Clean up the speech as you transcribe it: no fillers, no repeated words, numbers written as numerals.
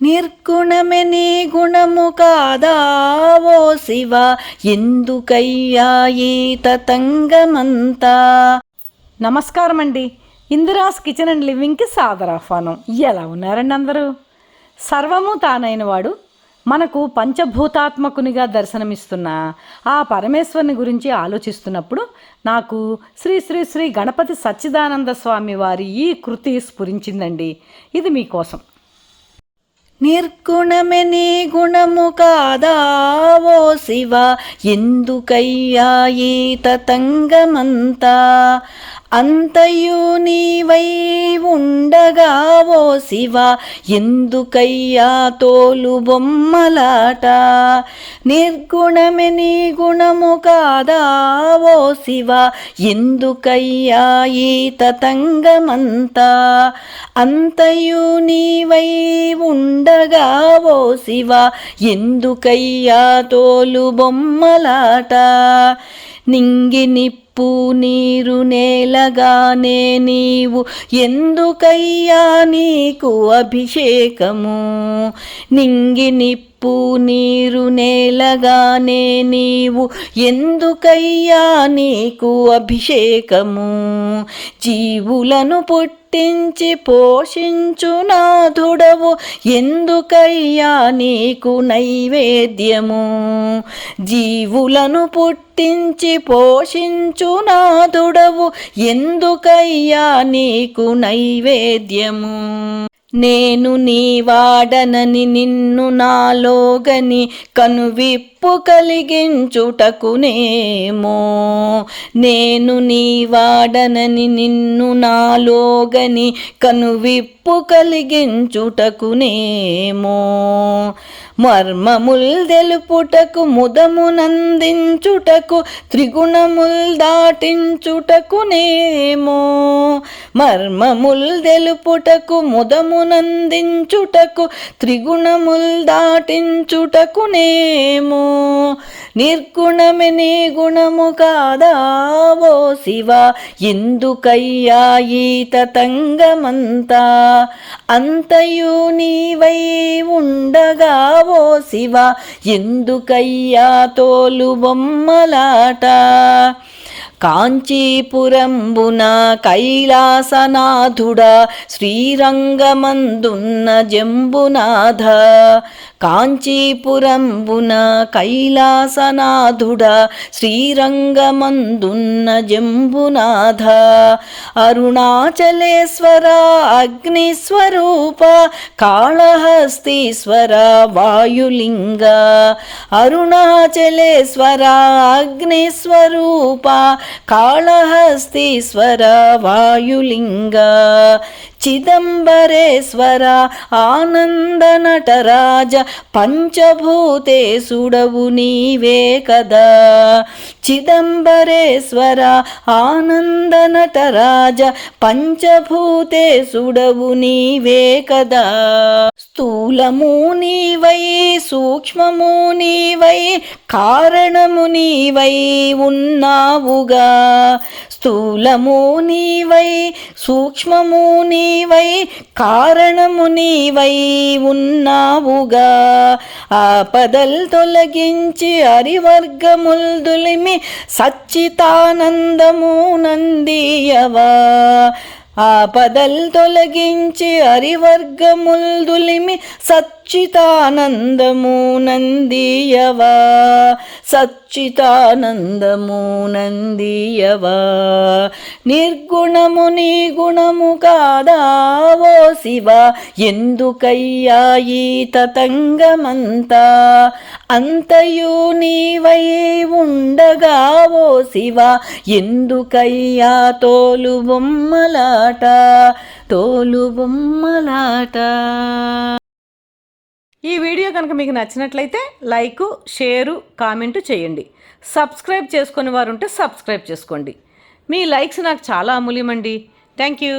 నిర్గుణమే నీ గుణము కాదా ఓ శివ, ఎందుకయ్యా ఈ తతంగమంతా. నమస్కారం అండి. ఇందిరాస్ కిచెన్ అండ్ లివింగ్కి సాదరాహ్వానం. ఎలా ఉన్నారండి అందరూ? సర్వము తానైన వాడు మనకు పంచభూతాత్మకునిగా దర్శనమిస్తున్న ఆ పరమేశ్వరుని గురించి ఆలోచిస్తున్నప్పుడు నాకు శ్రీ శ్రీ శ్రీ గణపతి సచ్చిదానంద స్వామి వారి ఈ కృతి స్ఫురించిందండి. ఇది మీకోసం. నిర్గుణమే నీ గుణము కాదా ఓ శివ, ఎందుకయ్యా ఈ తతంగమంతా. అంతయు నీవై ఉండగా ఓ శివ, ఎందుకయ్యా తోలు బొమ్మలాట. నిర్గుణమే నీ గుణము కాదా ఓ శివ, ఎందుకయ్యా ఈ తతంగమంతా. అంతయు నీవై ఉండగా ఓ శివ, ఎందుకయ్యా తోలు బొమ్మలాట. నింగి నిప్పు నీరు నేలగానే నీవు, ఎందుకయ్యా నీకు అభిషేకము. నింగి నిప్పు నీరు నేలగానే నీవు, ఎందుకయ్యా నీకు అభిషేకము. జీవులను పుట్టించి పోషించు నాథుడవు, ఎందుకయ్యా నీకు నైవేద్యము. జీవులను పుట్టించి పోషించు నాథుడవు, ఎందుకయ్యా నీకు నైవేద్యము. నేను నీ వాడనని నిన్ను నాలోగని కనువిప్పు కలిగించుటకునేమో. నేను నీ వాడనని నిన్ను నాలోగని కనువిప్పు కలిగించుటకునేమో. మర్మముల్ తెలుపుటకు ముదమునందించుటకు త్రిగుణముల్ దాటించుటకునేమో. మర్మముల్ తెలుపుటకు ముదమునందించుటకు త్రిగుణముల్ దాటించుటకునేమో. నిర్గుణమే నీ గుణము కాదా ఓ శివ, ఎందుకయ్యా ఈ తతంగమంతా. అంతయు నీవై ఉండగా ఓ శివ, ఎందుకయ్యా తోలు బొమ్మలాట. కాంచీపురంబున కైలాసనాథుడా, శ్రీరంగమందున్న జంబునాథ. కాంచీపురంబున కైలాసనాథుడా, శ్రీరంగమందున్న జంబునాథ. అరుణాచలేశ్వర అగ్నిస్వరూప, కాళహస్తీశ్వర వాయులింగ. అరుణాచలేశ్వర అగ్నిస్వరూప, కాళహస్తీశ్వర వాయులింగ. చిదంబరేశ్వర ఆనంద నటరాజ, పంచభూతేశుడవు నీవే కదా. చిదంబరేశ్వర ఆనంద నటరాజ, పంచభూతేశుడవు నీవే కదా. స్థూలము నీవై సూక్ష్మము నీవై కారణము నీవై ఉన్నావుగా. స్థూలము నీవై సూక్ష్మము నీవై కారణము నీవై ఉన్నావుగా. ఆపదల్ తొలగించి అరివర్గముల్ దులిమి సచ్చితానందము నందియవా. ఆపదల్ తొలగించి అరివర్గముల్ దులిమి సచ్చితానందము నందియవా. సచ్చితానందము నందియవా. నిర్గుణము నీ గుణము కాదా ఓ శివ, ఎందుకయ్యా ఈ తతంగమంతా. అంతయు నీవై ఉండగా ఓ శివ, ఎందుకయ్యా తోలు బొమ్మలాట. తోలు బొమ్మలాట. ఈ వీడియో కనుక మీకు నచ్చినట్లయితే లైక్, షేరు, కామెంటు చేయండి. సబ్స్క్రైబ్ చేసుకుని వారు ఉంటే సబ్స్క్రైబ్ చేసుకోండి. మీ లైక్స్ నాకు చాలా అమూల్యమండి. Thank you.